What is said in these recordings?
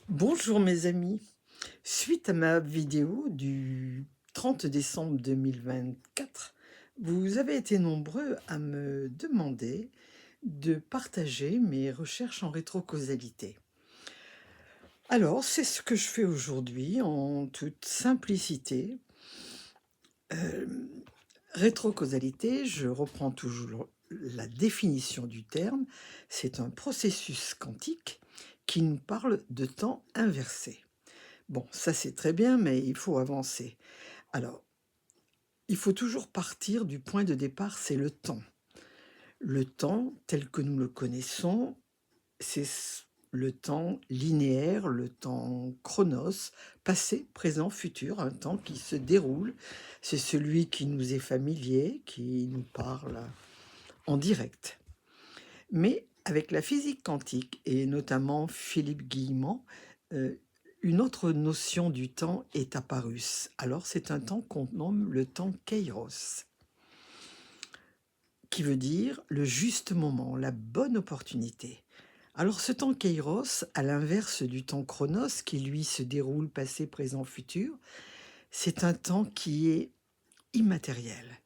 Bonjour mes amis. Suite à ma vidéo du 30 décembre 2024, vous avez été nombreux à me demander de partager mes recherches en rétrocausalité. Alors, c'est ce que je fais aujourd'hui en toute simplicité. Euh, Rétrocausalité, je reprends toujours la définition du terme, c'est un processus quantique qui nous parle de temps inversé. Bon, ça c'est très bien, mais il faut avancer. Alors, il faut toujours partir du point de départ, c'est le temps. Le temps tel que nous le connaissons, c'est le temps linéaire, le temps chronos, passé, présent, futur, un temps qui se déroule. C'est celui qui nous est familier, qui nous parle en direct. Mais avec la physique quantique, et notamment Philippe Guillemot, une autre notion du temps est apparue. Alors c'est un temps qu'on nomme le temps Kairos, qui veut dire le juste moment, la bonne opportunité. Alors ce temps Kairos, à l'inverse du temps Chronos, qui lui se déroule passé, présent, futur, c'est un temps qui est immatériel.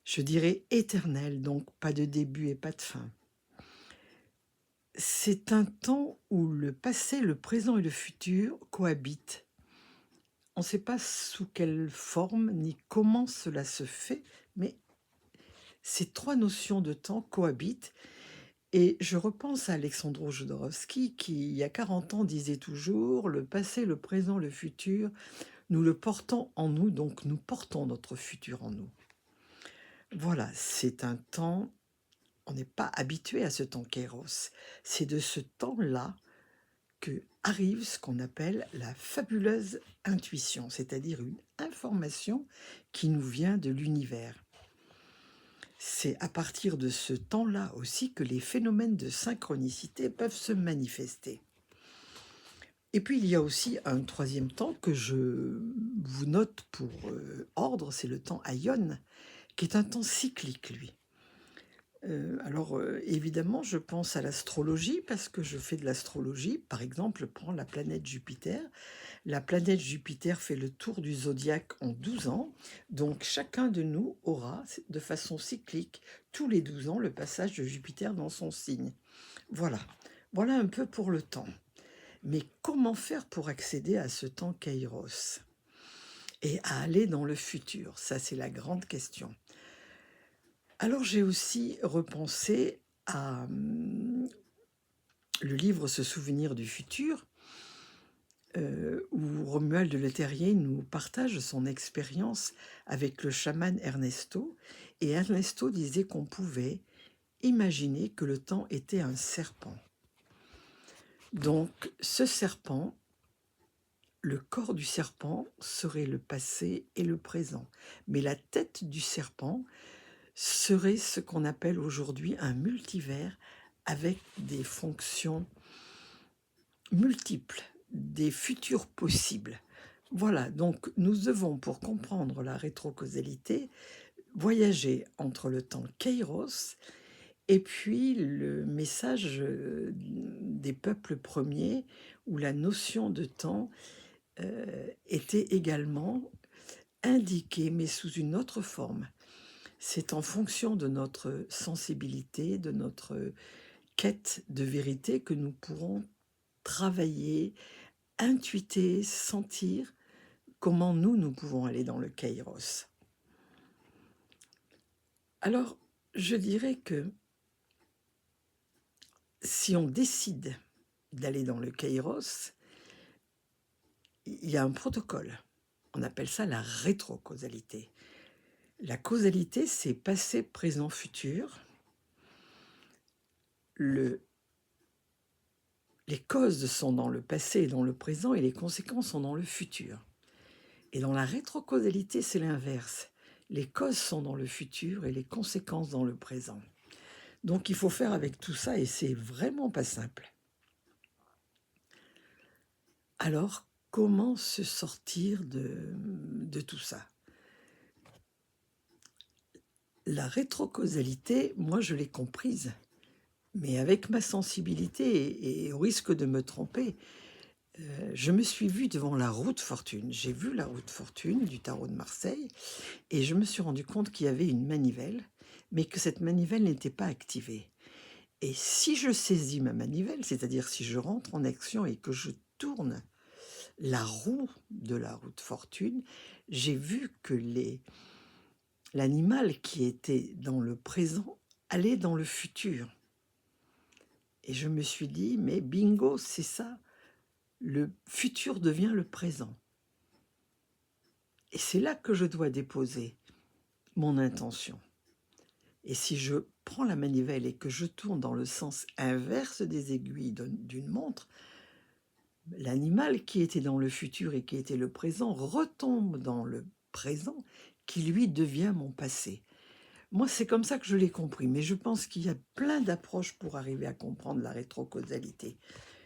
Je dirais éternel, donc pas de début et pas de fin. C'est un temps où le passé, le présent et le futur cohabitent. On ne sait pas sous quelle forme ni comment cela se fait, mais ces trois notions de temps cohabitent. Et je repense à Alexandre Jodorowsky qui, il y a 40 ans, disait toujours « Le passé, le présent, le futur, nous le portons en nous, donc nous portons notre futur en nous. » Voilà, c'est un temps, on n'est pas habitué à ce temps Kairos. C'est de ce temps-là que arrive ce qu'on appelle la fabuleuse intuition, c'est-à-dire une information qui nous vient de l'univers. C'est à partir de ce temps-là aussi que les phénomènes de synchronicité peuvent se manifester. Et puis il y a aussi un troisième temps que je vous note pour ordre, c'est le temps Aion, qui est un temps cyclique, lui. Évidemment, je pense à l'astrologie parce que je fais de l'astrologie. Par exemple, je prends la planète Jupiter. La planète Jupiter fait le tour du zodiaque en 12 ans. Donc, chacun de nous aura, de façon cyclique, tous les 12 ans, le passage de Jupiter dans son signe. Voilà. Voilà un peu pour le temps. Mais comment faire pour accéder à ce temps Kairos et à aller dans le futur? Ça, c'est la grande question. Alors j'ai aussi repensé à le livre Se souvenir du futur, où Romuald Le Leterrier nous partage son expérience avec le chaman Ernesto. Et Ernesto disait qu'on pouvait imaginer que le temps était un serpent. Donc ce serpent, le corps du serpent serait le passé et le présent. Mais la tête du serpent serait ce qu'on appelle aujourd'hui un multivers avec des fonctions multiples, des futurs possibles. Voilà, donc nous devons, pour comprendre la rétrocausalité, voyager entre le temps Kairos et puis le message des peuples premiers, où la notion de temps était également indiquée, mais sous une autre forme. C'est en fonction de notre sensibilité, de notre quête de vérité que nous pourrons travailler, intuiter, sentir comment nous pouvons aller dans le Kairos. Alors, je dirais que si on décide d'aller dans le Kairos, il y a un protocole. On appelle ça la rétrocausalité. La causalité, c'est passé, présent, futur. Les causes sont dans le passé et dans le présent et les conséquences sont dans le futur. Et dans la rétrocausalité, c'est l'inverse. Les causes sont dans le futur et les conséquences dans le présent. Donc il faut faire avec tout ça et c'est vraiment pas simple. Alors, comment se sortir de tout ça? La rétrocausalité, moi je l'ai comprise, mais avec ma sensibilité et au risque de me tromper, Je me suis vue devant la roue de fortune. J'ai vu la roue de fortune du tarot de Marseille et je me suis rendu compte qu'il y avait une manivelle, mais que cette manivelle n'était pas activée. Et si je saisis ma manivelle, c'est-à-dire si je rentre en action et que je tourne la roue de la roue de fortune, j'ai vu que l'animal qui était dans le présent allait dans le futur. Et je me suis dit, mais bingo, c'est ça, le futur devient le présent. Et c'est là que je dois déposer mon intention. Et si je prends la manivelle et que je tourne dans le sens inverse des aiguilles d'une montre, l'animal qui était dans le futur et qui était le présent retombe dans le présent qui lui devient mon passé. Moi, c'est comme ça que je l'ai compris, mais je pense qu'il y a plein d'approches pour arriver à comprendre la rétrocausalité,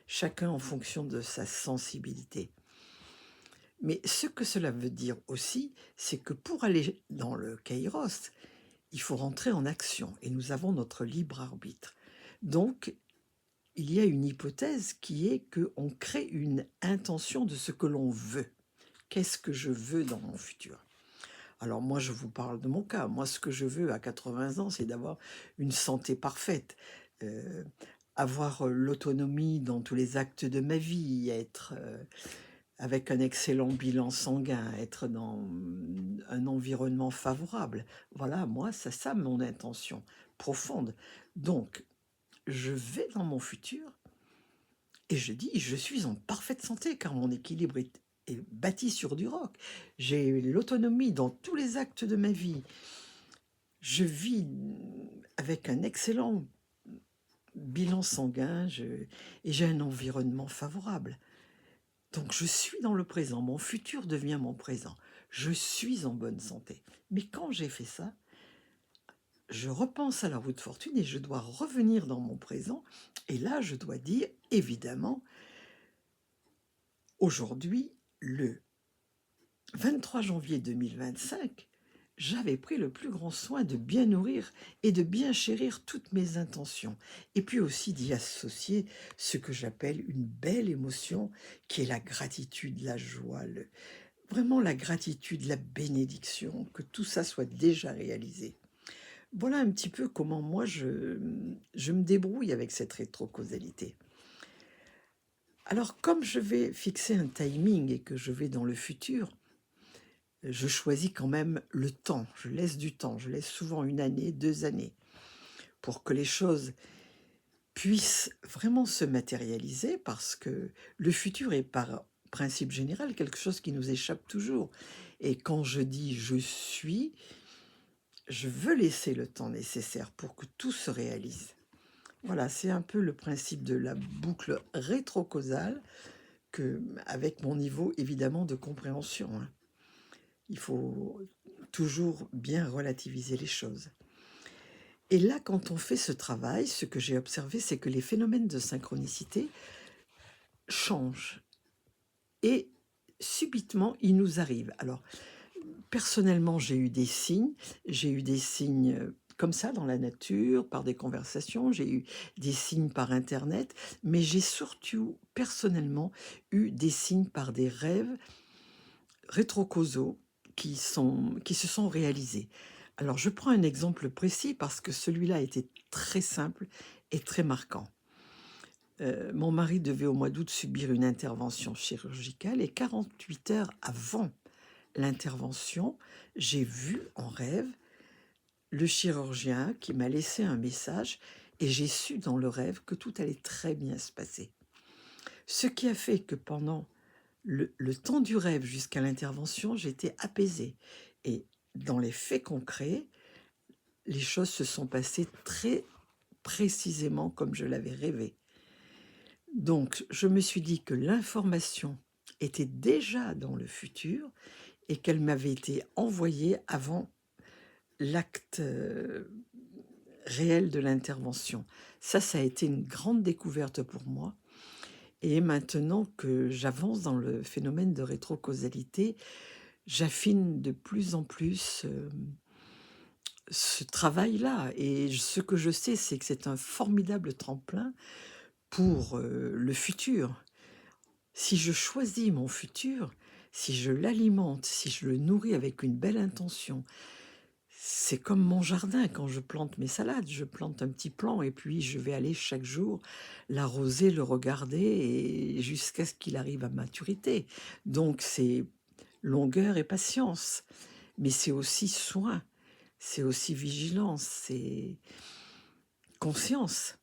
chacun en fonction de sa sensibilité. Mais ce que cela veut dire aussi, c'est que pour aller dans le kairos, il faut rentrer en action et nous avons notre libre arbitre. Donc, il y a une hypothèse qui est qu'on crée une intention de ce que l'on veut. Qu'est-ce que je veux dans mon futur? Alors moi, je vous parle de mon cas. Moi, ce que je veux à 80 ans, c'est d'avoir une santé parfaite, avoir l'autonomie dans tous les actes de ma vie, être avec un excellent bilan sanguin, être dans un environnement favorable. Voilà, moi, c'est ça mon intention profonde. Donc, je vais dans mon futur et je dis, je suis en parfaite santé car mon équilibre est bâti sur du roc. J'ai l'autonomie dans tous les actes de ma vie. Je vis avec un excellent bilan sanguin et j'ai un environnement favorable. Donc je suis dans le présent, mon futur devient mon présent. Je suis en bonne santé. Mais quand j'ai fait ça, je repense à la roue de fortune et je dois revenir dans mon présent. Et là, je dois dire, évidemment, aujourd'hui, le 23 janvier 2025, j'avais pris le plus grand soin de bien nourrir et de bien chérir toutes mes intentions. Et puis aussi d'y associer ce que j'appelle une belle émotion, qui est la gratitude, la joie, vraiment la gratitude, la bénédiction, que tout ça soit déjà réalisé. Voilà un petit peu comment moi je me débrouille avec cette rétrocausalité. Alors comme je vais fixer un timing et que je vais dans le futur, je choisis quand même le temps, je laisse du temps, je laisse souvent 1 année, 2 années, pour que les choses puissent vraiment se matérialiser, parce que le futur est par principe général quelque chose qui nous échappe toujours. Et quand je dis « je suis », je veux laisser le temps nécessaire pour que tout se réalise. Voilà, c'est un peu le principe de la boucle rétrocausale, avec mon niveau évidemment de compréhension, hein. Il faut toujours bien relativiser les choses. Et là, quand on fait ce travail, ce que j'ai observé, c'est que les phénomènes de synchronicité changent. Et subitement, ils nous arrivent. Alors, personnellement, j'ai eu des signes comme ça dans la nature, par des conversations, j'ai eu des signes par Internet, mais j'ai surtout, personnellement, eu des signes par des rêves rétrocausaux qui se sont réalisés. Alors, je prends un exemple précis parce que celui-là était très simple et très marquant. Mon mari devait au mois d'août subir une intervention chirurgicale et 48 heures avant l'intervention, j'ai vu en rêve le chirurgien qui m'a laissé un message et j'ai su dans le rêve que tout allait très bien se passer. Ce qui a fait que pendant le temps du rêve jusqu'à l'intervention, j'étais apaisée. Et dans les faits concrets, les choses se sont passées très précisément comme je l'avais rêvé. Donc, je me suis dit que l'information était déjà dans le futur et qu'elle m'avait été envoyée avant l'acte réel de l'intervention. Ça a été une grande découverte pour moi. Et maintenant que j'avance dans le phénomène de rétrocausalité, j'affine de plus en plus ce travail-là. Et ce que je sais, c'est que c'est un formidable tremplin pour le futur. Si je choisis mon futur, si je l'alimente, si je le nourris avec une belle intention, c'est comme mon jardin quand je plante mes salades. Je plante un petit plant et puis je vais aller chaque jour l'arroser, le regarder et jusqu'à ce qu'il arrive à maturité. Donc c'est longueur et patience, mais c'est aussi soin, c'est aussi vigilance, c'est conscience.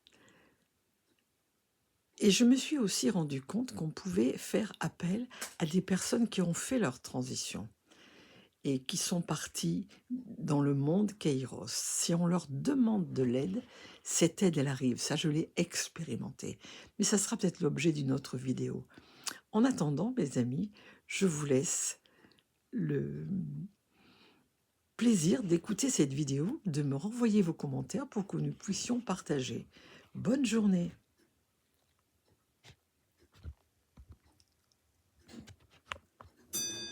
Et je me suis aussi rendu compte qu'on pouvait faire appel à des personnes qui ont fait leur transition et qui sont partis dans le monde Kairos. Si on leur demande de l'aide, cette aide, elle arrive. Ça, je l'ai expérimenté. Mais ça sera peut-être l'objet d'une autre vidéo. En attendant, mes amis, je vous laisse le plaisir d'écouter cette vidéo, de me renvoyer vos commentaires pour que nous puissions partager. Bonne journée!